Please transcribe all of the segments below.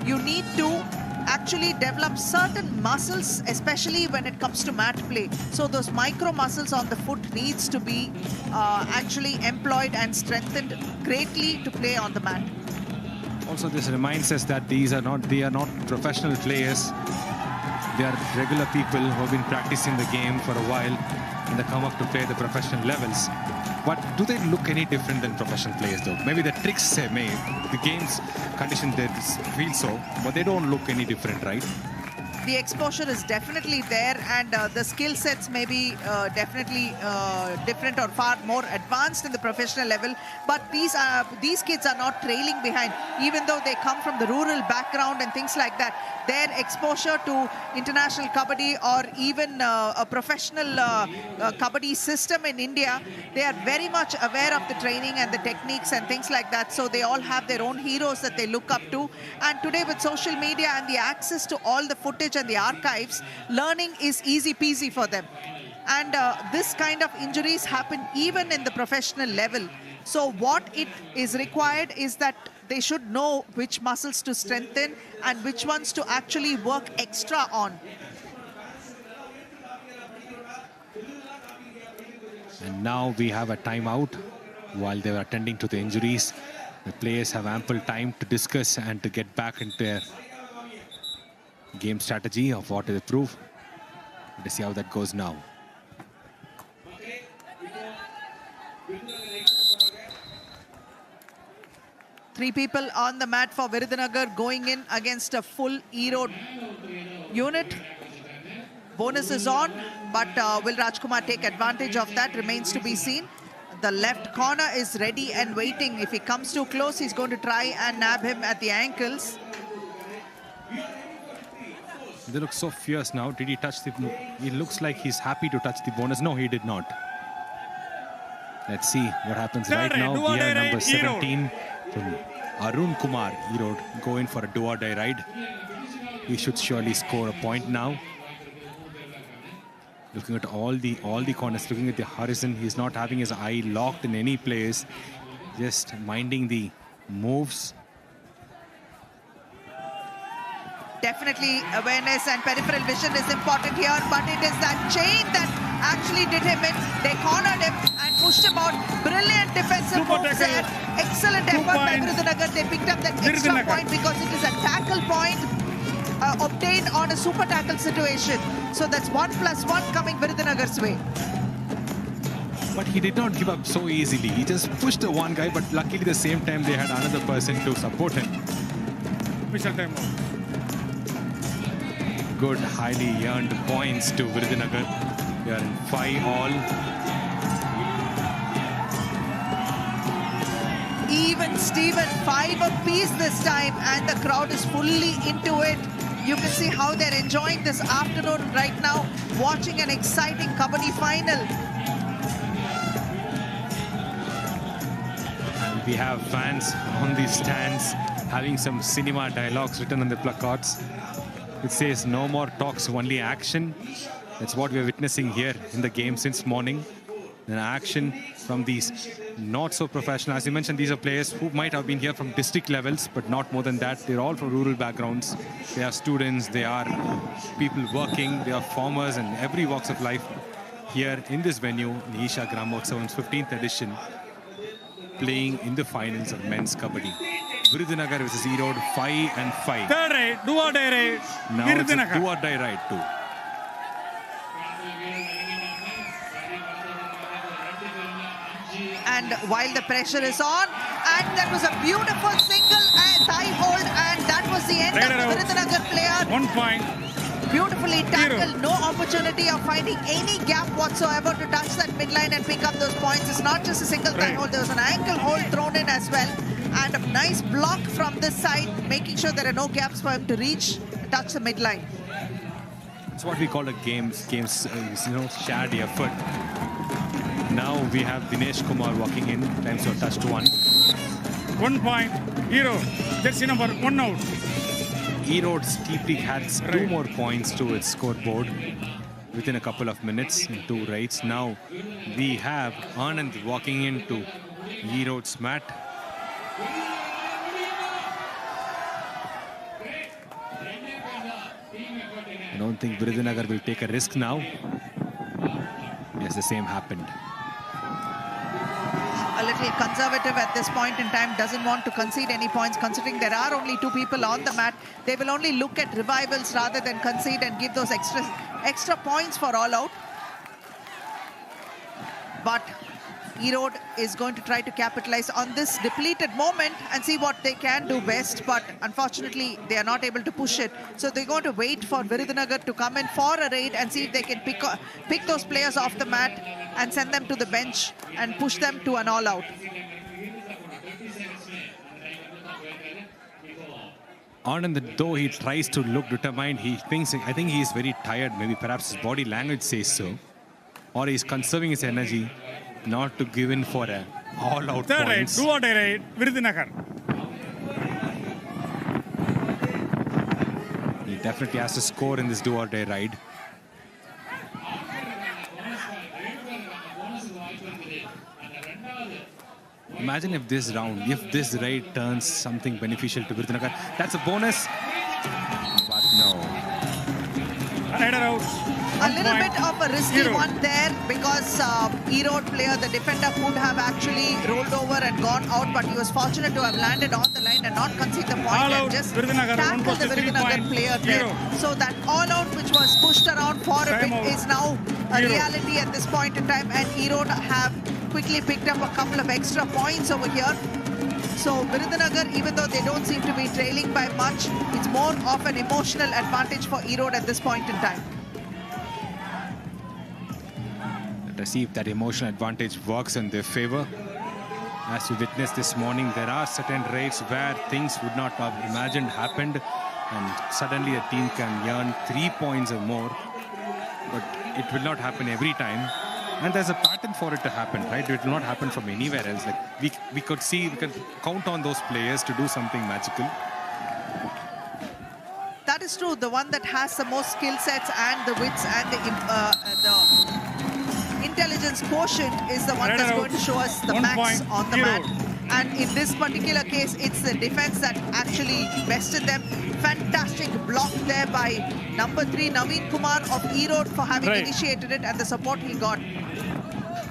you need to actually develop certain muscles, especially when it comes to mat play. So those micro muscles on the foot needs to be actually employed and strengthened greatly to play on the mat. Also, this reminds us that they are not professional players. They are regular people who have been practicing the game for a while and they come up to play the professional levels. But do they look any different than professional players though? Maybe the tricks say may, the game's condition they feel so, but they don't look any different, right? The exposure is definitely there, and the skill sets may be definitely different or far more advanced in the professional level. But these kids are not trailing behind, even though they come from the rural background and things like that. Their exposure to international kabaddi or even a professional kabaddi system in India, they are very much aware of the training and the techniques and things like that. So they all have their own heroes that they look up to. And today with social media and the access to all the footage and the archives, learning is easy peasy for them. And this kind of injuries happen even in the professional level. So what it is required is that they should know which muscles to strengthen and which ones to actually work extra on. And now we have a timeout while they were attending to the injuries. The players have ample time to discuss and to get back into their game strategy of what to improve. Let's see how that goes now. Three people on the mat for Viruthunagar going in against a full ERODE unit. Bonus is on, but will Rajkumar take advantage of that? Remains to be seen. The left corner is ready and waiting. If he comes too close, he's going to try and nab him at the ankles. They look so fierce now. Did he touch the... He looks like he's happy to touch the bonus. No, he did not. Let's see what happens right now. Here, number 17 from Arun Kumar, ERODE, going for a do-or-die ride. He should surely score a point now. Looking at all the corners, looking at the horizon. He's not having his eye locked in any place. Just minding the moves. Definitely awareness and peripheral vision is important here, but it is that chain that actually did him in. They cornered him and pushed him out. Brilliant defensive moves there. Excellent effort by Viruthunagar. They picked up that extra point because it is a tackle point obtained on a super tackle situation. So that's 1+1 coming Viruthunagar's way. But he did not give up so easily. He just pushed the one guy, but luckily at the same time they had another person to support him. Good, highly earned points to Viruthunagar. They are in 5-all. Even Steven, 5 apiece this time, and the crowd is fully into it. You can see how they're enjoying this afternoon right now, watching an exciting kabaddi final. And we have fans on the stands having some cinema dialogues written on the placards. It says no more talks, only action. That's what we're witnessing here in the game since morning. An action from these not so professional. As you mentioned, these are players who might have been here from district levels, but not more than that. They're all from rural backgrounds. They are students, they are people working, they are farmers and every walks of life here in this venue, the ISHA Gramotsavam's 15th edition, playing in the finals of men's kabaddi. Viruthunagar versus ERODE, 5-5. Third ride, do-or-die ride. Now it's a do-or-die ride too. And while the pressure is on, and that was a beautiful single thigh hold, and that was the end of the Viruthunagar player. 1 point. Beautifully tackled, no opportunity of finding any gap whatsoever to touch that midline and pick up those points. It's not just a single thigh hold, there was an ankle hold thrown in as well. And a nice block from this side, making sure there are no gaps for him to reach, touch the midline. It's what we call a game's shared effort. Now we have Dinesh Kumar walking in, times for touch to 1. 1 point, ERODE, jersey number 1 out. ERODE steeply has 2 more points to its scoreboard within a couple of minutes in 2 raids. Now we have Anand walking into ERODE's mat. I don't think Virudhunagar will take a risk now. Yes, the same happened. A little conservative at this point in time, doesn't want to concede any points, considering there are only 2 people on the mat. They will only look at revivals rather than concede and give those extra points for all out. But ERODE is going to try to capitalize on this depleted moment and see what they can do best. But unfortunately, they are not able to push it. So they're going to wait for Virudhunagar to come in for a raid and see if they can pick those players off the mat and send them to the bench and push them to an all-out. Though he tries to look determined, I think he is very tired. Maybe perhaps his body language says so. Or he's conserving his energy not to give in for an all-out Third raid, points. do or die raid, Virudhunagar. He definitely has to score in this do or die ride. Imagine if this raid turns something beneficial to Virudhunagar. That's a bonus. But no. Raider out. A little bit of a risky ERODE. one there because ERODE player, the defender, could have actually rolled over and gone out, but he was fortunate to have landed on the line and not concede the point All and out, just Virudhunagar, tackle the 1+3 Virudhunagar point, player there. ERODE. So that all out which was pushed around for a Time bit out. is now a ERODE. reality at this point in time, and ERODE have quickly picked up a couple of extra points over here. So Virudhunagar, even though they don't seem to be trailing by much, it's more of an emotional advantage for ERODE at this point in time. To see if that emotional advantage works in their favor. As we witnessed this morning, there are certain raids where things would not have imagined happened, and suddenly a team can earn 3 points or more. But it will not happen every time. And there's a pattern for it to happen, right? It will not happen from anywhere else. Like we could count on those players to do something magical. That is true. The one that has the most skill sets and the wits and the intelligence quotient is the one Raider that's out. going to show us the 1 max point, on the ERODE. mat. And in this particular case, it's the defense that actually bested them. Fantastic block there by number 3, Naveen Kumar of ERODE, for having Right. initiated it and the support he got.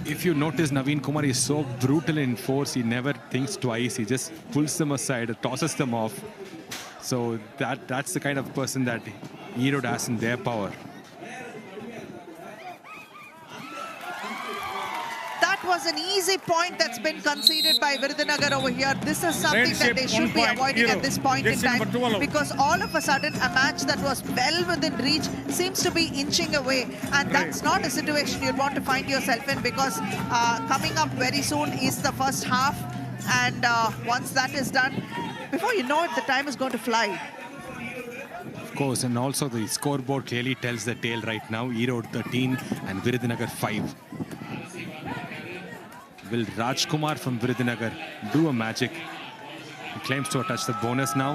If you notice, Naveen Kumar is so brutal in force. He never thinks twice. He just pulls them aside, tosses them off. So that's the kind of person that ERODE has in their power. That was an easy point that's been conceded by Virudhunagar over here. This is something Red that they shape, 1 should be point, avoiding at ERODE. this point in Jersey time, number 12. because all of a sudden a match that was well within reach seems to be inching away, and that's not a situation you'd want to find yourself in, because coming up very soon is the first half, and once that is done, before you know it, the time is going to fly. Of course, and also the scoreboard clearly tells the tale right now. ERODE 13 and Virudhunagar 5. Will Rajkumar from Virudhunagar do a magic? He claims to have touched the bonus now.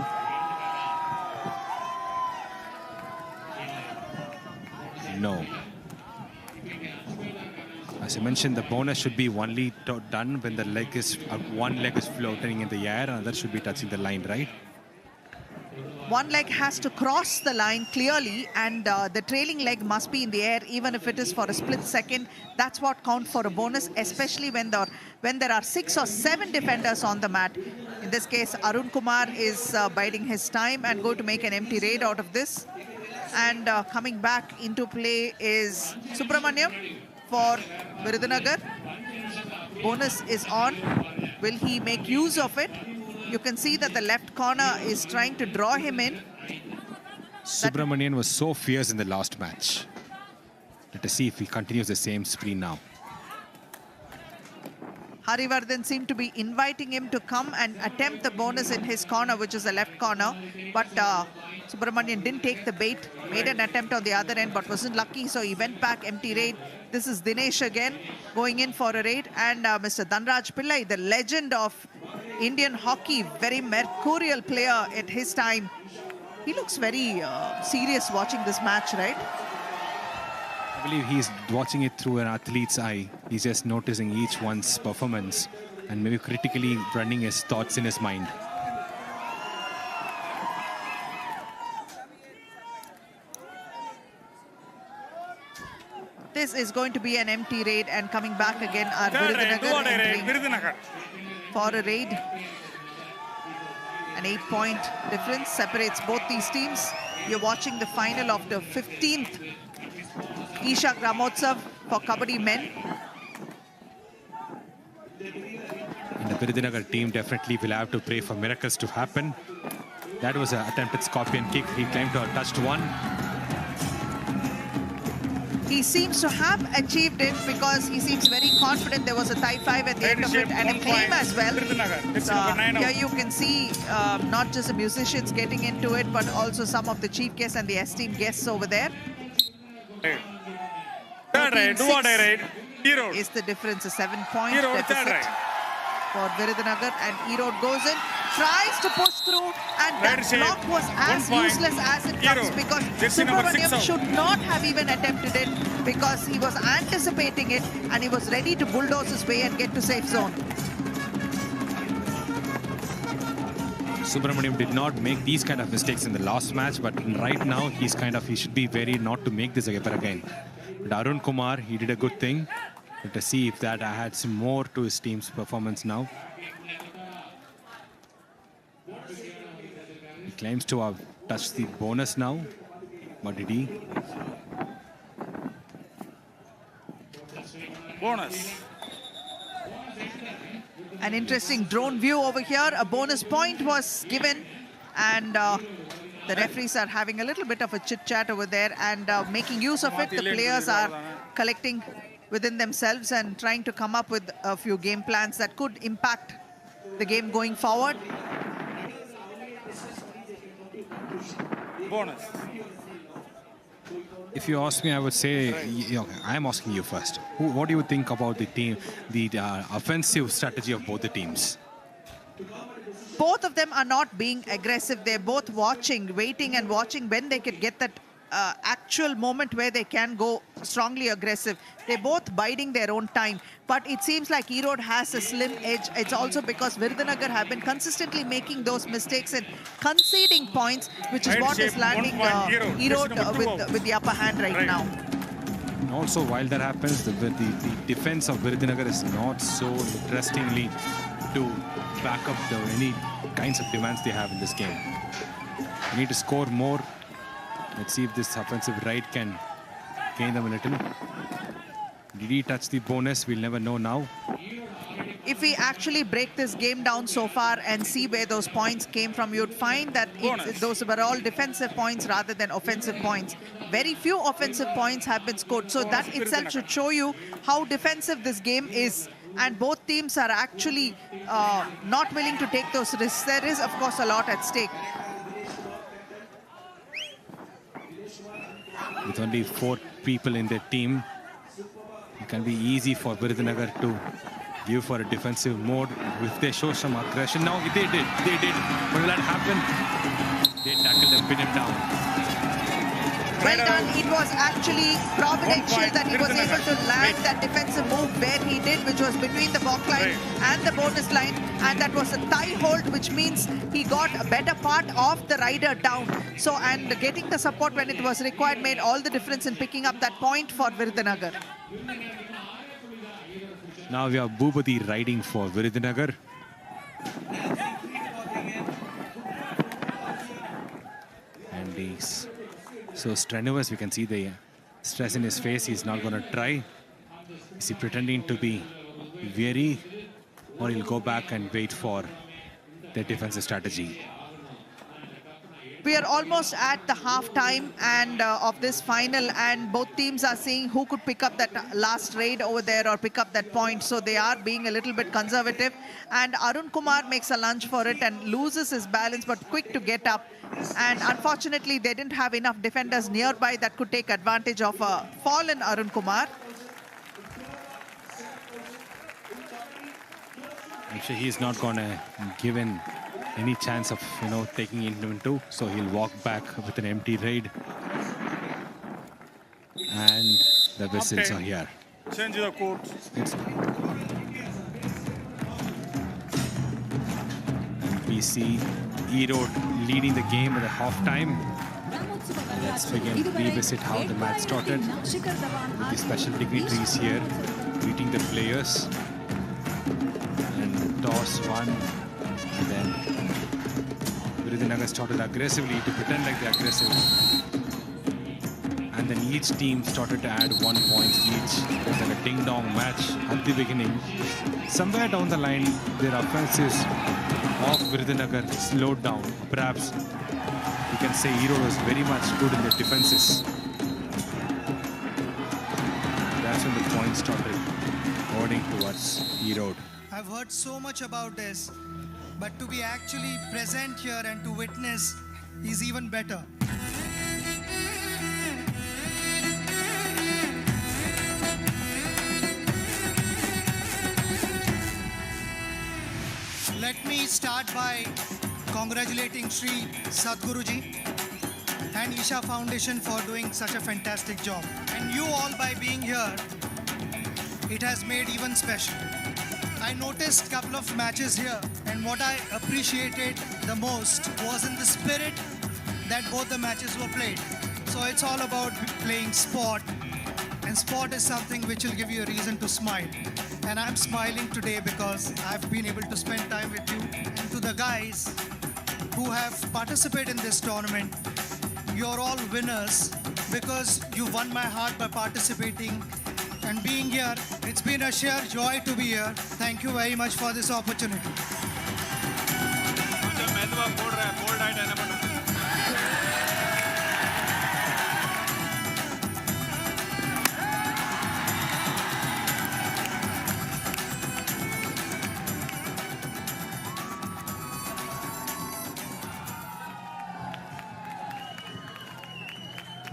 No. As I mentioned, the bonus should be only done when the one leg is floating in the air, and another should be touching the line, right? One leg has to cross the line clearly, and the trailing leg must be in the air, even if it is for a split second. That's what counts for a bonus, especially when there are 6 or 7 defenders on the mat. In this case, Arun Kumar is biding his time and going to make an empty raid out of this. And coming back into play is Subramaniam for Virudhunagar. Bonus is on. Will he make use of it? You can see that the left corner is trying to draw him in. Subramanian was so fierce in the last match. Let us see if he continues the same spree now. Harivardhan seemed to be inviting him to come and attempt the bonus in his corner, which is the left corner. But Subramanian didn't take the bait, made an attempt on the other end, but wasn't lucky, so he went back, empty raid. This is Dinesh again, going in for a raid. And Mr. Dhanraj Pillai, the legend of Indian hockey, very mercurial player at his time. He looks very serious watching this match, right? I believe he's watching it through an athlete's eye. He's just noticing each one's performance and maybe critically running his thoughts in his mind. this is going to be an empty raid, and coming back again are Third raid, do or die raid, entering Viruthunagar. for a raid. An 8-point difference separates both these teams. You're watching the final of the 15th ISHA Gramotsav for Kabaddi Men. And the Viruthunagar team definitely will have to pray for miracles to happen. That was an attempted scorpion kick. He claimed to have touched one. He seems to have achieved it because he seems very confident. There was a tie 5 at the end of it and a claim as well. Here you can see not just the musicians getting into it, but also some of the chief guests and the esteemed guests over there. Third raid, do or die raid, ERODE. Is the difference a 7-point ERODE, third deficit raid. for Viruthunagar, and ERODE goes in, tries to push through, and that block was as useless as it comes because Subramaniam should not have even attempted it because he was anticipating it and he was ready to bulldoze his way and get to safe zone. Subramaniam did not make these kind of mistakes in the last match, but right now he should be wary not to make this again. But Arun Kumar, he did a good thing. But to see if that adds some more to his team's performance now. He claims to have touched the bonus now, but did he? Bonus. An interesting drone view over here. A bonus point was given, and the referees are having a little bit of a chit-chat over there and making use of it. The players are collecting within themselves and trying to come up with a few game plans that could impact the game going forward. Bonus. If you ask me, I would say, I'm asking you first. What do you think about the team, the offensive strategy of both the teams? Both of them are not being aggressive. They're both watching, waiting and watching when they could get that actual moment where they can go strongly aggressive. They're both biding their own time. But it seems like ERODE has a slim edge. It's also because Viruthunagar have been consistently making those mistakes and conceding points, which is what is landing ERODE with the upper hand right now. And also, while that happens, the defense of Viruthunagar is not so interestingly to back up any kinds of demands they have in this game. They need to score more. Let's see if this offensive right can gain them a little. Did he touch the bonus? We'll never know now. If we actually break this game down so far and see where those points came from, you'd find that those were all defensive points rather than offensive points. Very few offensive points have been scored. So that itself should show you how defensive this game is. And both teams are actually not willing to take those risks. There is, of course, a lot at stake. With only 4 people in their team, it can be easy for Viruthunagar to give for a defensive mode if they show some aggression. Now they did. What will that happen? They tackled and pin him down. Well done. It was actually providential that he was able to land that defensive move where he did, which was between the balk line and the bonus line. And that was a thigh hold, which means he got a better part of the rider down. So, and getting the support when it was required made all the difference in picking up that point for Viruthunagar. Now we have Bhubati riding for Viruthunagar. And he's so strenuous. We can see the stress in his face. He's not going to try. Is he pretending to be weary? Or he'll go back and wait for their defensive strategy? We are almost at the half-time and of this final, and both teams are seeing who could pick up that last raid over there or pick up that point. So they are being a little bit conservative. And Arun Kumar makes a lunge for it and loses his balance, but quick to get up. And unfortunately, they didn't have enough defenders nearby that could take advantage of a fallen Arun Kumar. Actually, he's not going to give in any chance of, taking into. So he'll walk back with an empty raid. And the whistles are here. Change the court. We see Erode leading the game at the half-time. Let's begin revisit how the match started with the special dignitaries here greeting the players. And toss one, and then VIRUTHUNAGAR started aggressively to pretend like they're aggressive. And then each team started to add 1 point each. It was like a ding-dong match at the beginning. Somewhere down the line, their offenses of VIRUTHUNAGAR slowed down. Perhaps you can say Erode was very much good in their defenses. That's when the points started heading towards Erode. I've heard so much about this, but to be actually present here and to witness is even better. Let me start by congratulating Sri Sadhguruji and ISHA Foundation for doing such a fantastic job. And you all, by being here, it has made even special. I noticed a couple of matches here, and what I appreciated the most was in the spirit that both the matches were played. So it's all about playing sport, and sport is something which will give you a reason to smile. And I'm smiling today because I've been able to spend time with you. And to the guys who have participated in this tournament, you're all winners because you won my heart by participating and being here. It's been a sheer joy to be here. Thank you very much for this opportunity.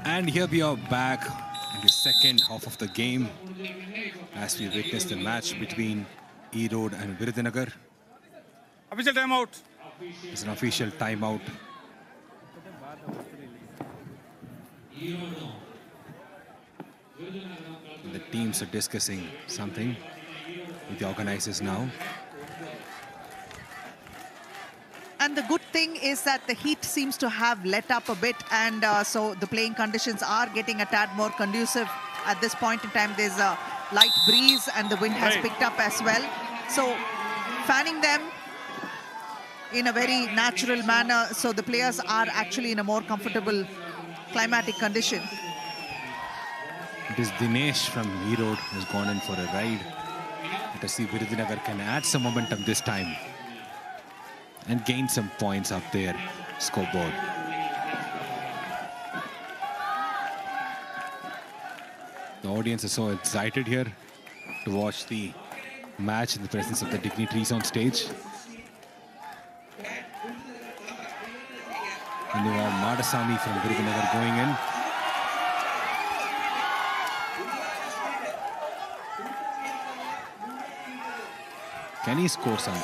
And here we are back in the second half of the game as we witness the match between Erode and VIRUTHUNAGAR. Official timeout. It's an official timeout. The teams are discussing something with the organizers now. And the good thing is that the heat seems to have let up a bit, and so the playing conditions are getting a tad more conducive at this point in time. There's a light breeze and the wind has picked up as well. So fanning them in a very natural manner, so the players are actually in a more comfortable climatic condition. It is Dinesh from Erode who's gone in for a ride. Let us see if VIRUTHUNAGAR can add some momentum this time and gain some points up there scoreboard. The audience is so excited here to watch the match in the presence of the dignitaries on stage. And we have Madasamy from VIRUTHUNAGAR going in. Can he score some?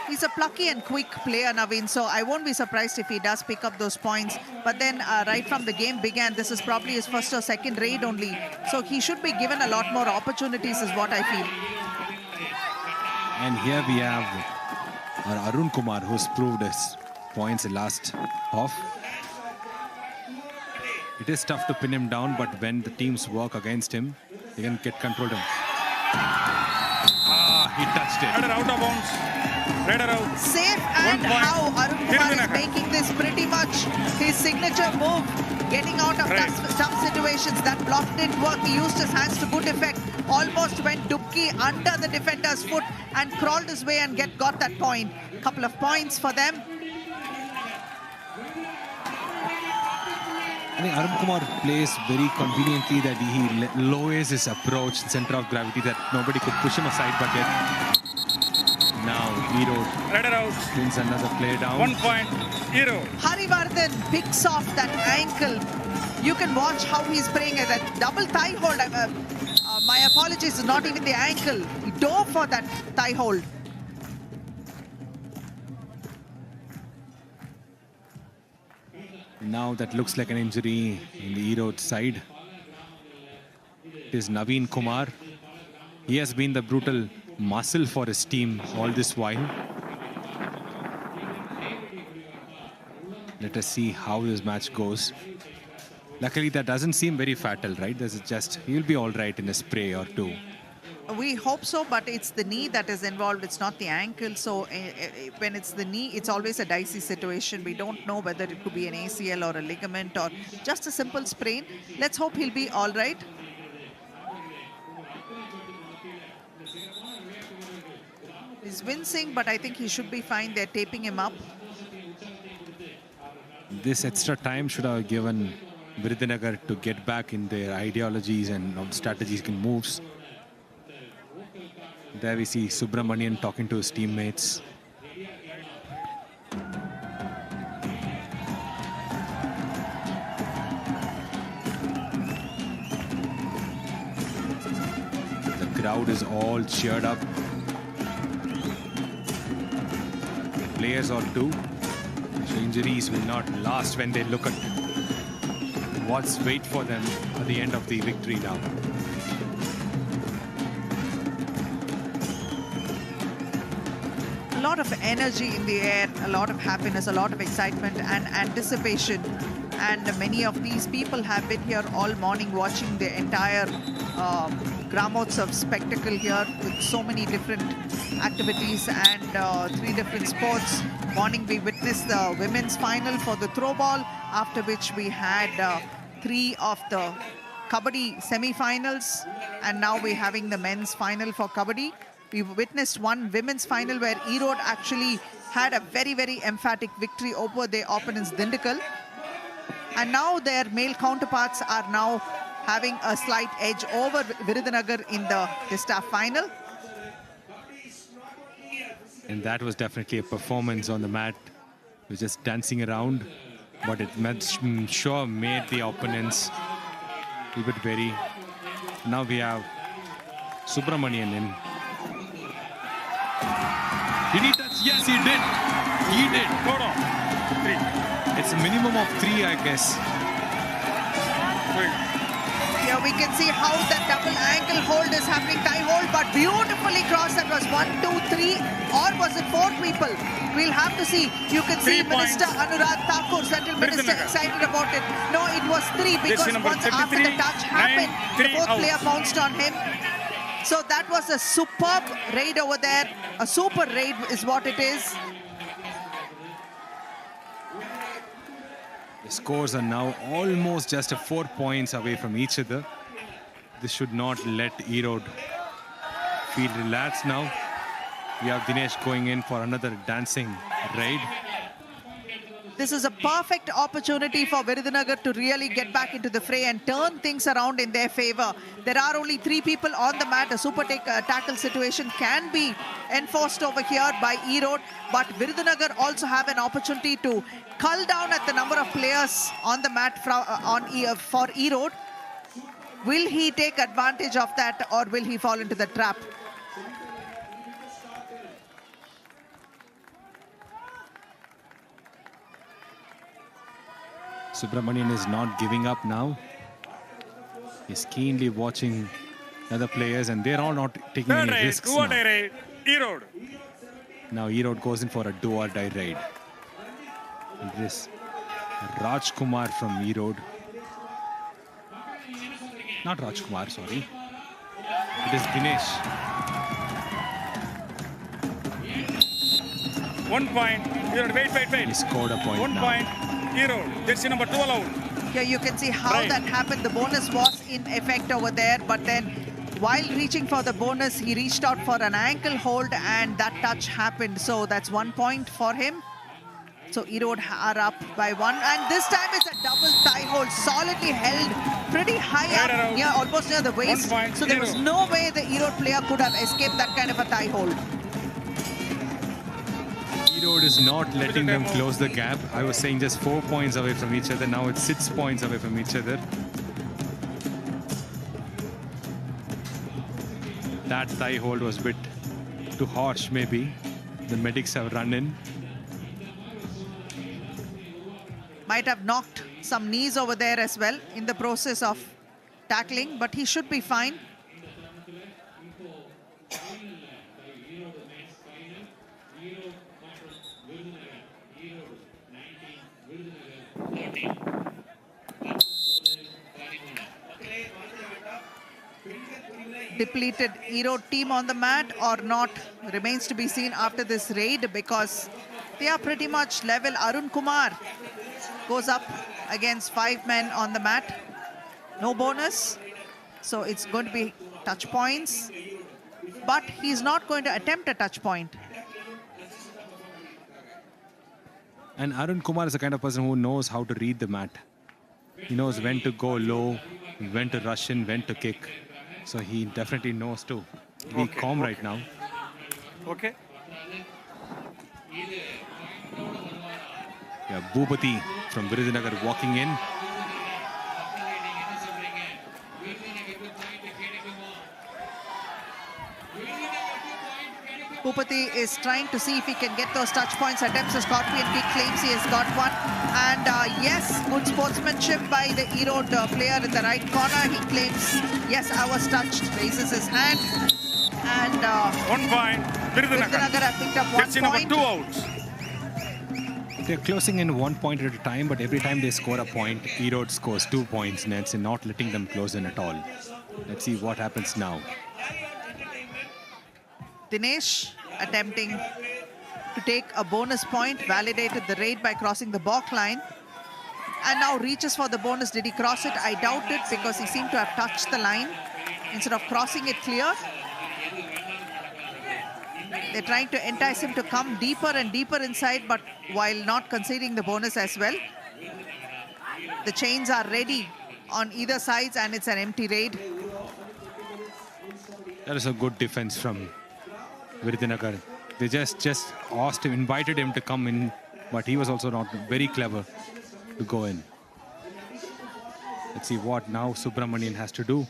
He's a plucky and quick player, Naveen, so I won't be surprised if he does pick up those points. But then right from the game began, this is probably his first or second raid only. So he should be given a lot more opportunities is what I feel. And here we have our Arun Kumar, who's proved his points in last half. It is tough to pin him down, but when the teams work against him, they can get control of him. Ah, he touched it. Raider out of bounds. Raider out. Safe, and how Arun Kumar is making this pretty much his signature move, getting out of tough situations. That block didn't work. He used his hands to good effect. Almost went dubki under the defender's foot and crawled his way and got that point. Couple of points for them. I think Arun Kumar plays very conveniently that he lowers his approach, center of gravity, that nobody could push him aside, but yet now Erode Raider out. brings another player down. 1 point. Erode. Harivardhan picks off that ankle. You can watch how he's playing that double thigh hold. My apologies, not even the ankle. He dove for that thigh hold. Now that looks like an injury in the Erode side. It is Naveen Kumar. He has been the brutal muscle for his team all this while. Let us see how this match goes. Luckily, that doesn't seem very fatal, right? This is just, he'll be all right in a spray or two. We hope so, but it's the knee that is involved. It's not the ankle. So when it's the knee, it's always a dicey situation. We don't know whether it could be an ACL or a ligament or just a simple sprain. Let's hope he'll be all right. He's wincing, but I think he should be fine. They're taping him up. This extra time should have given VIRUTHUNAGAR to get back in their ideologies and strategies and moves. There we see Subramanian talking to his teammates. The crowd is all cheered up. Players or two. So injuries will not last when they look at what's wait for them at the end of the victory now. A lot of energy in the air, a lot of happiness, a lot of excitement and anticipation. And many of these people have been here all morning watching the entire Gramotsav spectacle here with so many different activities and 3 different sports. Morning we witnessed the women's final for the throw ball, after which we had 3 of the Kabaddi semi-finals, and now we're having the men's final for Kabaddi. We witnessed one women's final where ERODE actually had a very, very emphatic victory over their opponents Dindukal. And now their male counterparts are now having a slight edge over VIRUTHUNAGAR in the distaff final. And that was definitely a performance on the mat. It was just dancing around, but it sure made the opponents a little bit wary. Now we have Subramanian in. Did he touch? Yes, he did. He did. Hold on. 3. It's a minimum of 3, I guess. Here we can see how that double ankle hold is happening, tie hold, but beautifully crossed. That was 1, 2, 3, or was it 4 people? We'll have to see. You can see Minister Anurag Thakur, Central Minister, excited about it. No, it was 3 because once after the touch happened, the 4th player bounced on him. So that was a superb raid over there. A super raid is what it is. The scores are now almost just 4 points away from each other. This should not let ERODE feel relaxed now. We have Dinesh going in for another dancing raid. This is a perfect opportunity for VIRUTHUNAGAR to really get back into the fray and turn things around in their favor. There are only 3 people on the mat. A super tackle situation can be enforced over here by ERODE, but VIRUTHUNAGAR also have an opportunity to cull down at the number of players on the mat for ERODE. Will he take advantage of that, or will he fall into the trap? Subramanian is not giving up now. He's keenly watching other players, and they're all not taking any risks now. ERODE. Now ERODE goes in for a do-or-die raid. This Rajkumar from ERODE. Not Rajkumar, sorry. It is Dinesh. 1 point. ERODE. Wait. He scored a point 1 now. point. ERODE. Jersey number 12 out. Here you can see how that happened. The bonus was in effect over there, but then while reaching for the bonus, he reached out for an ankle hold and that touch happened. So that's 1 point for him. So ERODE are up by 1, and this time it's a double thigh hold, solidly held pretty high up, almost near the waist. So there was no way the ERODE player could have escaped that kind of a thigh hold. ERODE is not letting them close the gap. I was saying just 4 points away from each other. Now it's 6 points away from each other. That thigh hold was a bit too harsh, maybe. The medics have run in. Might have knocked some knees over there as well in the process of tackling, but he should be fine. Depleted ERODE team on the mat or not remains to be seen after this raid, because they are pretty much level. Arun Kumar goes up against 5 men on the mat. No bonus, so it's going to be touch points, but he's not going to attempt a touch point. And Arun Kumar is the kind of person who knows how to read the mat. He knows when to go low, when to rush in, when to kick. So he definitely knows to be calm right now. Okay. Yeah, Bhupati from Viruthunagar walking in. Bhupati is trying to see if he can get those touch points. Attempts a scorpion kick, claims he has got one. And yes, good sportsmanship by the ERODE player in the right corner. He claims, yes, I was touched, raises his hand. And 1 point. Viruthunagar have picked up 1 Jersey number point. 2 outs. They're closing in 1 point at a time, but every time they score a point, ERODE scores 2 points, Nets, and not letting them close in at all. Let's see what happens now. Dinesh attempting to take a bonus point, validated the raid by crossing the balk line, and now reaches for the bonus. Did he cross it? I doubt it, because he seemed to have touched the line instead of crossing it clear. They're trying to entice him to come deeper and deeper inside, but while not conceding the bonus as well. The chains are ready on either sides, and it's an empty raid. That is a good defense from Viruthunagar. They just asked him, invited him to come in, but he was also not very clever to go in. Let's see what now Subramanian has to do.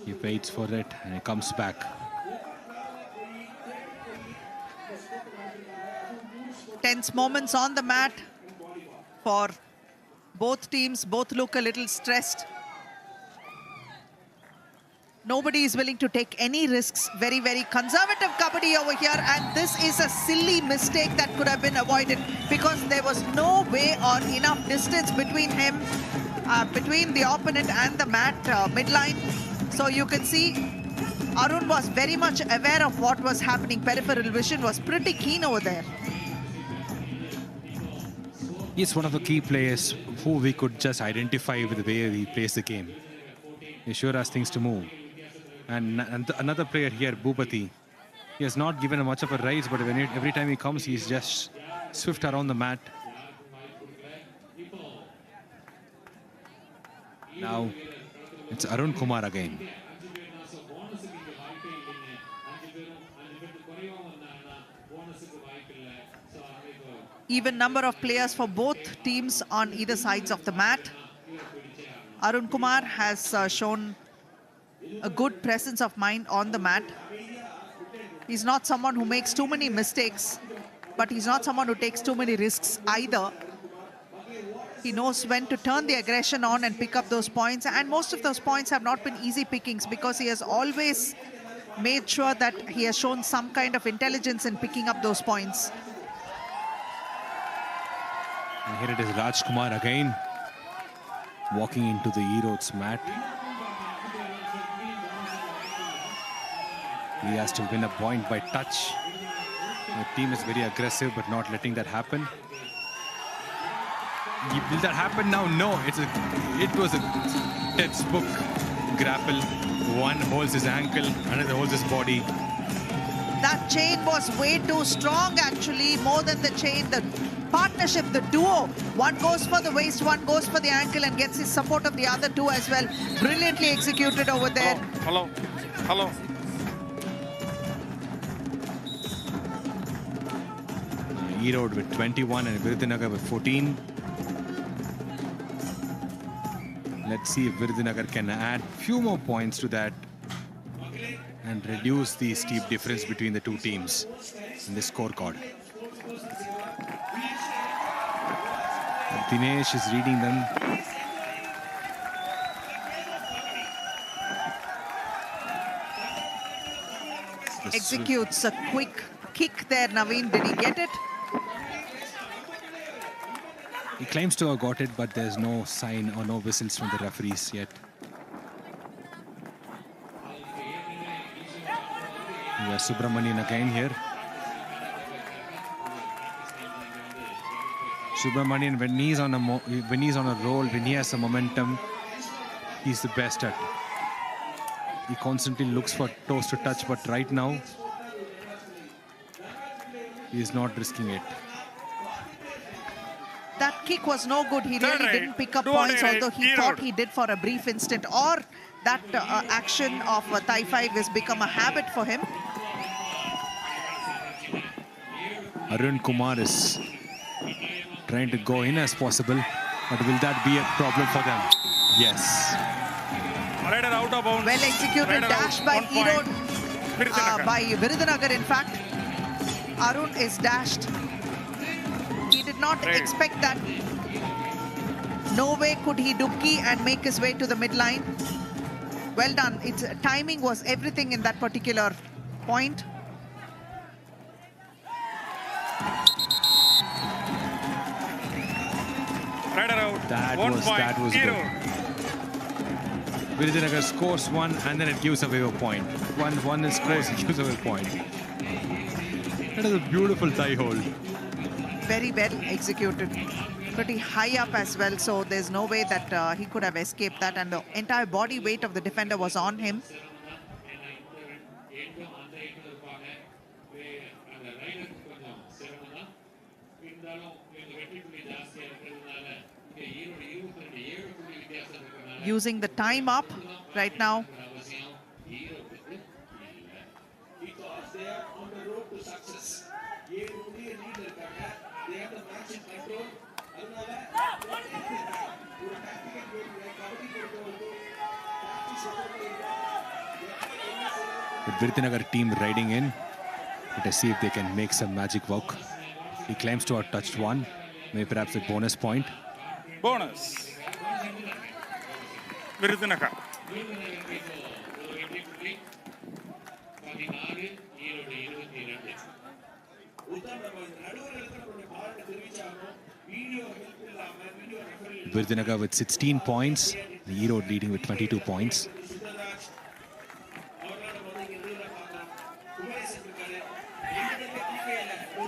He waits for it and he comes back. Tense moments on the mat for both teams. Both look a little stressed. Nobody is willing to take any risks. Very, very conservative kabaddi over here. And this is a silly mistake that could have been avoided, because there was no way or enough distance between him, between the opponent and the mat midline. So you can see Arun was very much aware of what was happening. Peripheral vision was pretty keen over there. He's one of the key players who we could just identify with the way he plays the game. He sure has things to move. And another player here, Bhupati, he has not given much of a rise, but every time he comes, he's just swift around the mat. Now, it's Arun Kumar again. Even number of players for both teams on either sides of the mat. Arun Kumar has shown a good presence of mind on the mat. He's not someone who makes too many mistakes, but he's not someone who takes too many risks either. He knows when to turn the aggression on and pick up those points, and most of those points have not been easy pickings, because he has always made sure that he has shown some kind of intelligence in picking up those points. And here it is, Rajkumar again, walking into the ERODE's mat. He has to win a point by touch. The team is very aggressive, but not letting that happen. Will that happen now? No, it was a textbook grapple. One holds his ankle, another holds his body. That chain was way too strong, actually. More than the chain, the partnership, the duo. One goes for the waist, one goes for the ankle, and gets his support of the other two as well. Brilliantly executed over there. Hello. ERODE with 21 and Viruthunagar with 14. Let's see if Viruthunagar can add a few more points to that and reduce the steep difference between the two teams in the scorecard. Dinesh is reading them. Executes a quick kick there, Naveen. Did he get it? He claims to have got it, but there's no sign or no whistles from the referees yet. We have Subramanian again here. Subramanian, when he's on a roll, when he has a momentum, he's the best at. He constantly looks for toes to touch, but right now, he's not risking it. That kick was no good. He really didn't pick up points, although he thought he did for a brief instant. Or that action of thigh 5 has become a habit for him. Arun Kumar is trying to go in as possible, but will that be a problem for them? Yes. Rider out of bounds. Well executed dash by ERODE, by Viruthunagar in fact. Arun is dashed. He did not expect that. No way could he dubki and make his way to the midline. Well done. Its timing was everything in that particular point. Rider out. That was good. Viruthunagar scores one and then it gives away a point. One scores, it gives away a point. That is a beautiful thigh hold. Very well executed. Pretty high up as well, so there's no way that he could have escaped that, and the entire body weight of the defender was on him. Using the time up right now. The Viruthunagar team riding in. Let us see if they can make some magic work. He claims to have touched one, maybe perhaps a bonus point. Bonus. Viruthunagar. Viruthunagar with 16 points. The ERODE leading with 22 points.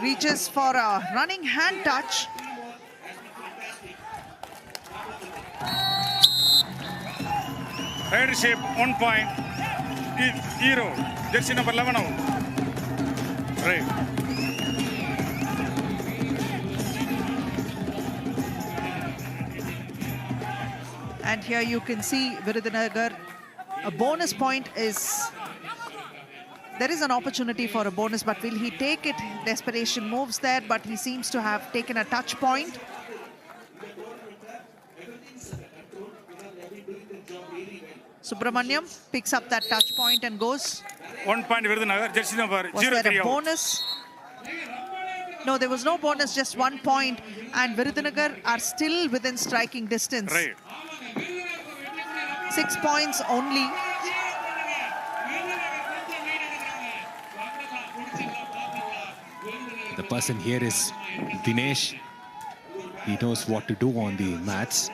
Reaches for a running hand touch. Head-shape, 1 point. ERODE. Jersey number 11 out. Right. And here you can see Viruthunagar. A bonus point is... There is an opportunity for a bonus, but will he take it? Desperation moves there, but he seems to have taken a touch point. Subramaniam picks up that touch point and goes. 1 point Viruthunagar. Jersey number Was there 03 a out. bonus? No, there was no bonus, just 1 point. And Viruthunagar are still within striking distance. Right. 6 points only. The person here is Dinesh. He knows what to do on the mats.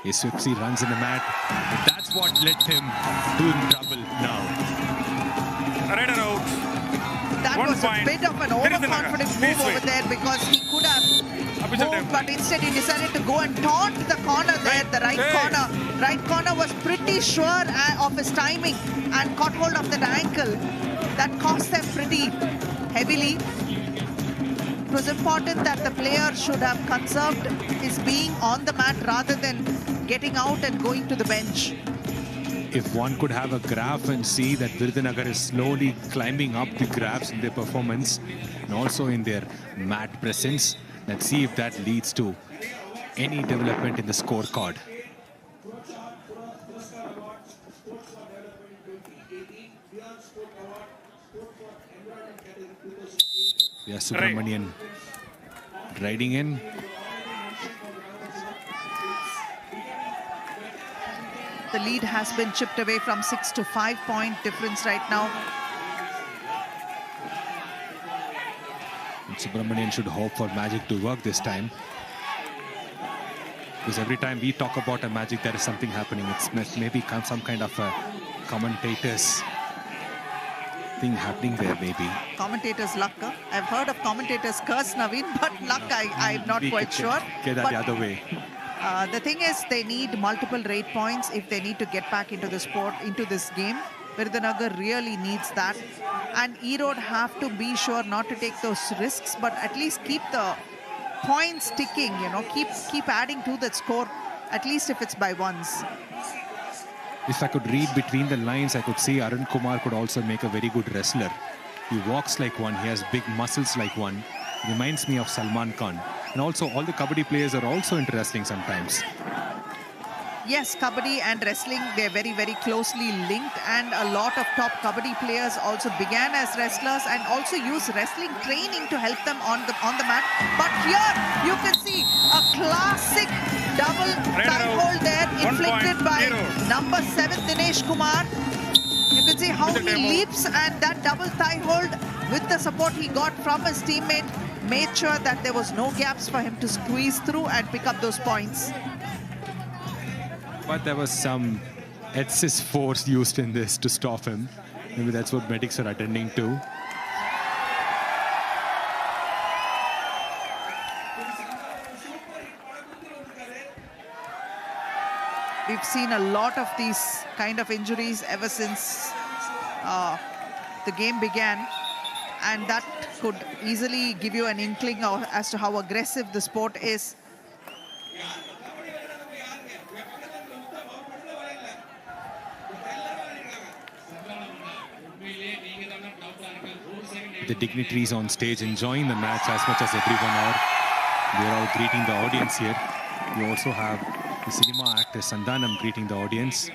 His Swipsy runs in the mat. That's what let him do trouble now. Rider out. That 1 was a point. bit of an overconfident move over there because he could have moved, but instead he decided to go and taunt the corner there, the right corner. Right corner was pretty sure of his timing and caught hold of that ankle. That cost them pretty heavily. It was important that the player should have conserved his being on the mat rather than getting out and going to the bench. If one could have a graph and see that Viruthunagar is slowly climbing up the graphs in their performance and also in their mat presence, let's see if that leads to any development in the scorecard. Yeah, Subramanian riding in. The lead has been chipped away from 6 to 5 point difference right now. And Subramanian should hope for magic to work this time. Because every time we talk about a magic, there is something happening. It's maybe some kind of a commentators thing happening there, maybe. Commentators' luck. I've heard of commentators curse, Naveen, but luck, I'm not quite sure. Get that the other way. The thing is, they need multiple rate points if they need to get back into the sport, into this game. Virudhunagar really needs that. And Erode have to be sure not to take those risks, but at least keep the points ticking, you know, keep adding to that score, at least if it's by ones. If I could read between the lines, I could see Arun Kumar could also make a very good wrestler. He walks like one, he has big muscles like one. Reminds me of Salman Khan. And also, all the Kabaddi players are also into wrestling sometimes. Yes, Kabaddi and wrestling, they're very, very closely linked, and a lot of top Kabaddi players also began as wrestlers and also use wrestling training to help them on the mat. But here you can see a classic double thigh hold there, inflicted by number 7 Dinesh Kumar. You can see how he leaps, and that double thigh hold with the support he got from his teammate made sure that there was no gaps for him to squeeze through and pick up those points. But there was some excess force used in this to stop him. Maybe that's what medics are attending to. We've seen a lot of these kind of injuries ever since the game began. And that could easily give you an inkling as to how aggressive the sport is. The dignitaries on stage enjoying the match as much as everyone are. They're all greeting the audience here. You also have the cinema actor Sandhanam greeting the audience.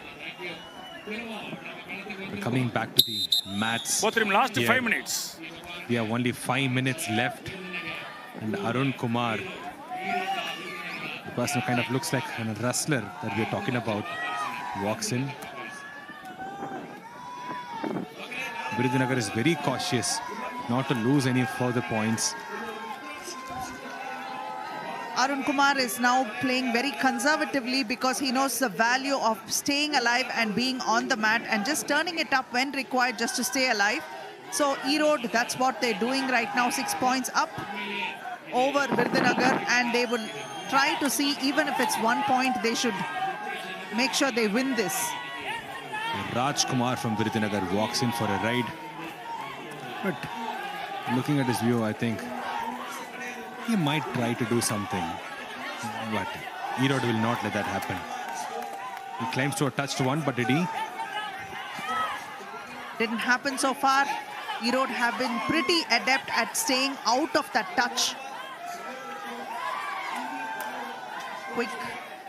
We're coming back to the mats. Both team last 5 minutes. We have only 5 minutes left. And Arun Kumar, the person who kind of looks like a wrestler that we're talking about, walks in. Virudhunagar is very cautious not to lose any further points. Arun Kumar is now playing very conservatively because he knows the value of staying alive and being on the mat and just turning it up when required just to stay alive. So Erode, that's what they're doing right now, 6 points up over Virudhunagar, and they will try to see, even if it's 1 point, they should make sure they win this. Raj Kumar from Virudhunagar walks in for a ride. But looking at his view, I think he might try to do something. But Erode will not let that happen. He claims to have touched one, but did he? Didn't happen so far. Erode have been pretty adept at staying out of that touch. Quick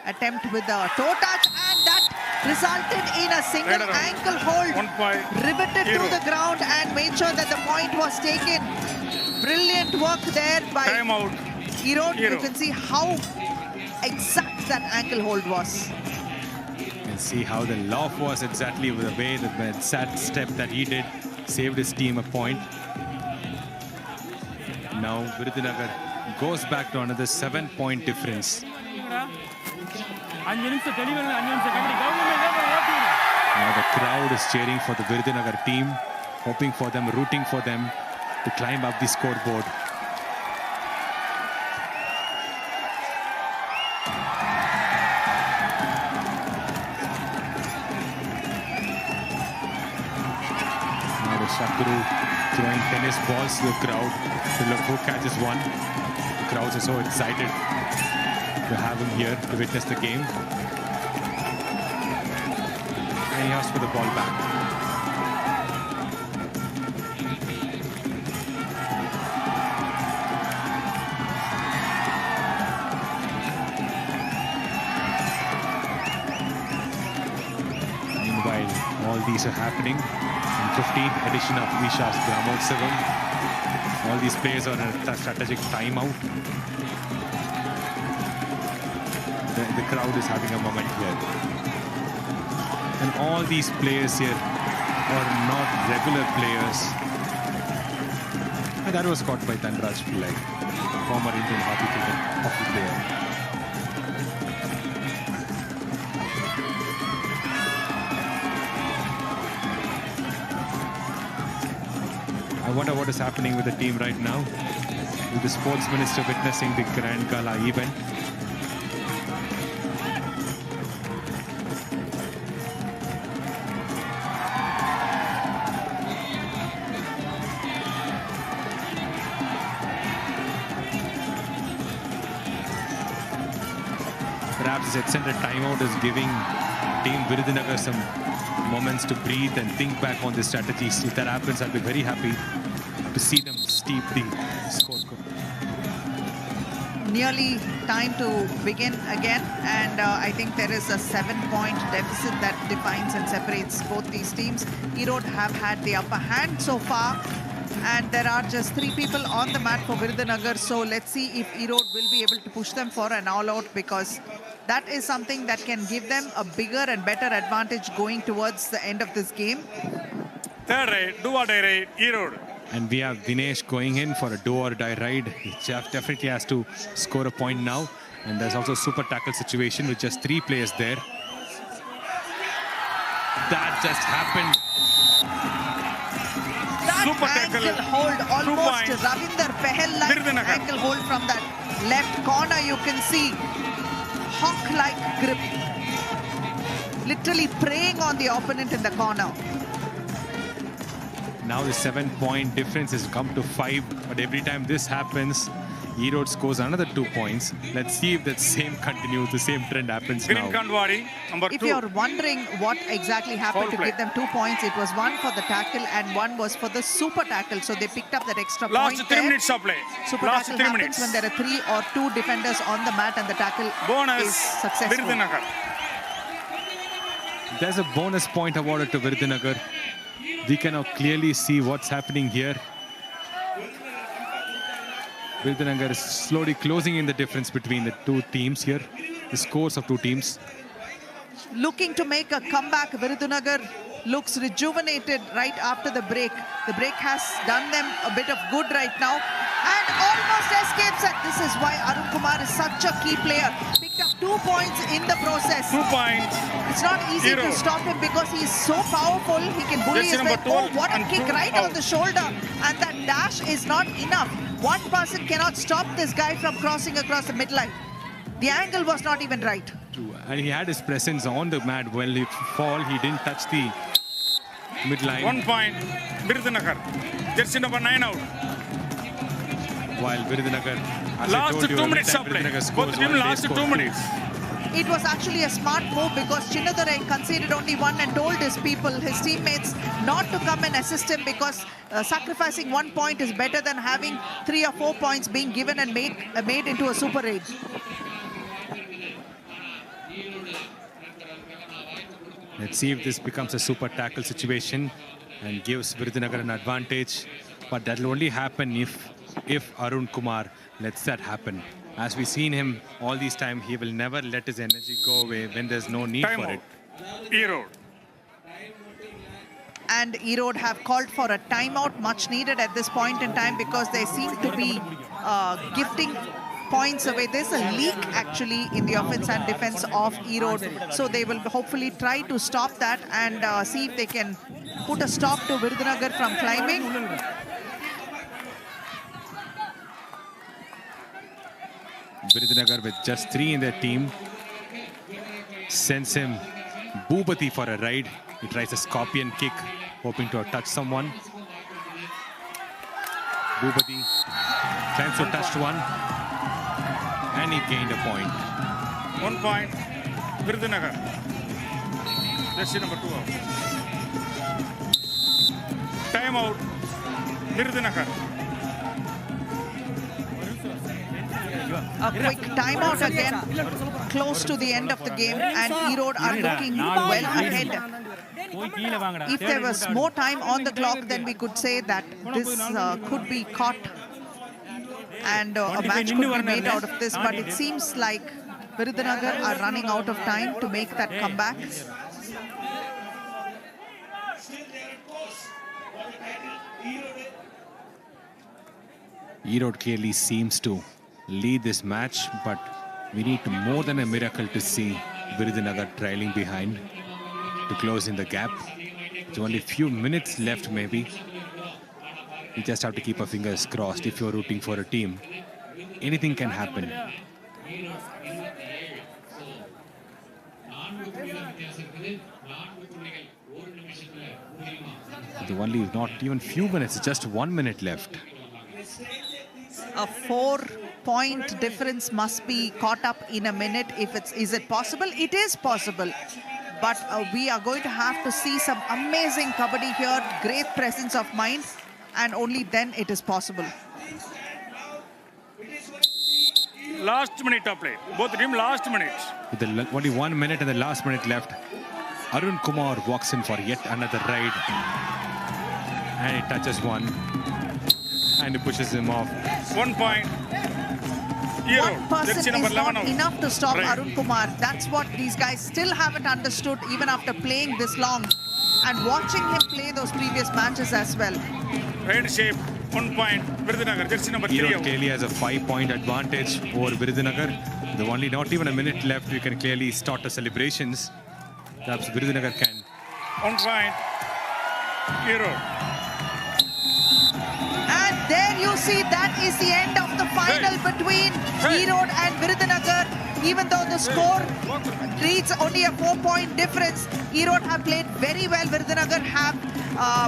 attempt with the toe touch, and that resulted in a single ankle hold, riveted to the ground and made sure that the point was taken. Brilliant work there by Erode. You can see how exact that ankle hold was. You can see how the loft was exactly with the way the sad step that he did saved his team a point. Now Virudhunagar goes back to another 7-point difference. Now the crowd is cheering for the Virudhunagar team, hoping for them, rooting for them to climb up the scoreboard. Now the Shakuru throwing tennis balls to the crowd to look who catches one. The crowds are so excited to have him here to witness the game. And he asks for the ball back. Meanwhile, all these are happening. In 15th edition of ISHA's Brahmotsavam, all these players are in a strategic timeout. The crowd is having a moment here. And all these players here are not regular players. And that was caught by Dhanraj Pillai, former Indian hockey player. I wonder what is happening with the team right now, with the sports minister witnessing the Grand Gala event. Perhaps the extended timeout is giving Team Virudhunagar some moments to breathe and think back on the strategies. If that happens, I'll be very happy to see them steep the score. Nearly time to begin again, and I think there is a 7-point deficit that defines and separates both these teams. Erode have had the upper hand so far, and there are just 3 people on the mat for Virudhunagar, so let's see if Erode will be able to push them for an all-out, because that is something that can give them a bigger and better advantage going towards the end of this game. Third ride, do or die ride, Erode. And we have Dinesh going in for a do-or-die ride. He definitely has to score a point now. And there's also a super tackle situation with just 3 players there. That just happened. That Super tackle. ankle hold, 2 almost points. Ravinder Pahel-like Virudhunagar. ankle hold from that left corner. You can see hawk-like grip. Literally preying on the opponent in the corner. Now the 7-point difference has come to 5. But every time this happens, Erode scores another 2 points. Let's see if that same continues, the same trend happens Green now. Kandwadi, number 2. If you're wondering what exactly happened Foul to play. give them 2 points, it was 1 for the tackle and 1 was for the super tackle. So they picked up that extra Last point 3 there. minutes of play. Super Last tackle 3 happens minutes. when there are 3 or 2 defenders on the mat and the tackle is Bonus, successful. Virudhunagar. There's a bonus point awarded to Virudhunagar. We can now clearly see what's happening here. Virudhunagar is slowly closing in the difference between the 2 teams here. The scores of 2 teams. Looking to make a comeback, Virudhunagar looks rejuvenated right after the break. The break has done them a bit of good right now and almost escapes it. This is why Arun Kumar is such a key player. Picked up 2 points in the process. 2 points. It's not easy to Erode. stop him because he's so powerful. He can bully Jersey his number way. Oh, 12 what a and kick 2 right on out. the shoulder. And that dash is not enough. One person cannot stop this guy from crossing across the midline. The angle was not even right. True. And he had his presence on the mat. When he fall, he didn't touch the midline. 1 point, Virudhunagar. Jersey number 9 out. While Virudhunagar, as I Last told you, 2 every minutes time of play. Virudhunagar Both scores team one, they last score 2 2. minutes. It was actually a smart move because Chinnadurai conceded only 1 and told his people, his teammates, not to come and assist him because sacrificing 1 point is better than having 3 or 4 points being given and made into a super raid. Let's see if this becomes a super tackle situation and gives Virudhunagar an advantage. But that will only happen if Arun Kumar lets that happen. As we've seen him all this time, he will never let his energy go away when there's no need Time for out. it. Erode. And Erode have called for a timeout, much needed at this point in time because they seem to be gifting points away. There's a leak actually in the offense and defense of Erode. So they will hopefully try to stop that and see if they can put a stop to Virudhunagar from climbing. Virudhunagar with just 3 in their team sends him Bhubati for a ride. He tries a scorpion kick, hoping to touch someone. Bhubati tries to touch one, and he gained a point. 1 point, Virudhunagar. Jersey number 2 out. Time out, Virudhunagar. A quick timeout again, close to the end of the game, and Erode are looking well ahead. If there was more time on the clock, then we could say that this could be caught and a match could be made out of this. But it seems like Virudhunagar are running out of time to make that comeback. Erode clearly seems to lead this match, but we need more than a miracle to see Virudhunagar trailing behind to close in the gap. It's only a few minutes left maybe. You just have to keep our fingers crossed if you're rooting for a team. Anything can happen. The only not even few minutes, just 1 minute left. A 4-point difference must be caught up in a minute. Is it possible? It is possible. But we are going to have to see some amazing kabaddi here, great presence of mind, and only then it is possible. Last minute of play. Both team last minute. With only 1 minute and the last minute left, Arun Kumar walks in for yet another ride. And he touches one. And he pushes him off. 1 point. One person is not enough to stop Right. Arun Kumar. That's what these guys still haven't understood even after playing this long and watching him play those previous matches as well. Right shape. 1 point. Virudhunagar. Jersey number 3. Erode clearly has a 5-point advantage over Virudhunagar. The only not even a minute left. We can clearly start the celebrations. Perhaps Virudhunagar can. 1 point. Erode. And there you see, that is the end of the final between Erode and Virudhunagar. Even though the score reads only a 4-point difference, Erode have played very well. Virudhunagar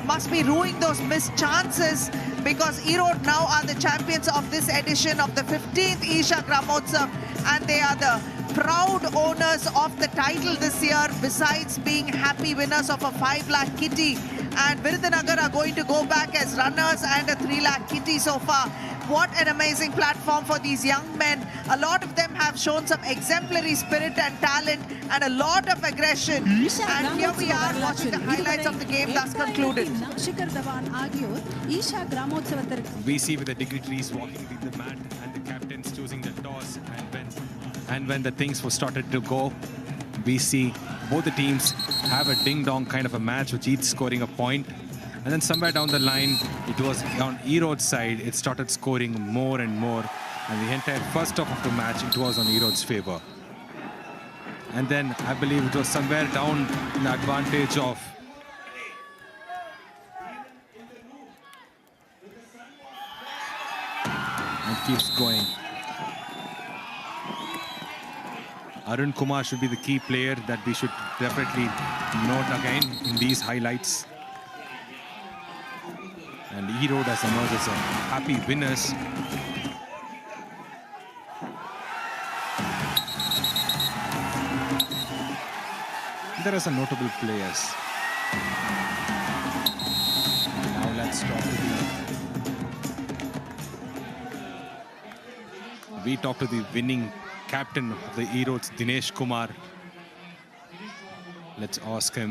must be ruining those missed chances, because Erode now are the champions of this edition of the 15th ISHA Gramotsav, and they are the proud owners of the title this year, besides being happy winners of a 5 lakh kitty. And Virudhunagar are going to go back as runners and a 3 lakh kitty so far. What an amazing platform for these young men. A lot of them have shown some exemplary spirit and talent and a lot of aggression. And here we are watching the highlights of the game thus concluded. We see with the dignitaries walking in the mat and the captains choosing the toss, and when the things were started to go, we see both the teams have a ding-dong kind of a match, with each scoring a point. And then somewhere down the line, it was on Erode's side, it started scoring more and more. And the entire first half of the match, it was on Erode's favor. And then I believe it was somewhere down in the advantage of and keeps going. Arun Kumar should be the key player that we should definitely note again in these highlights. And Erode has emerged as a happy winners. There are some notable players. And now let's talk to the winning captain of the Erode's, Dinesh Kumar. Let's ask him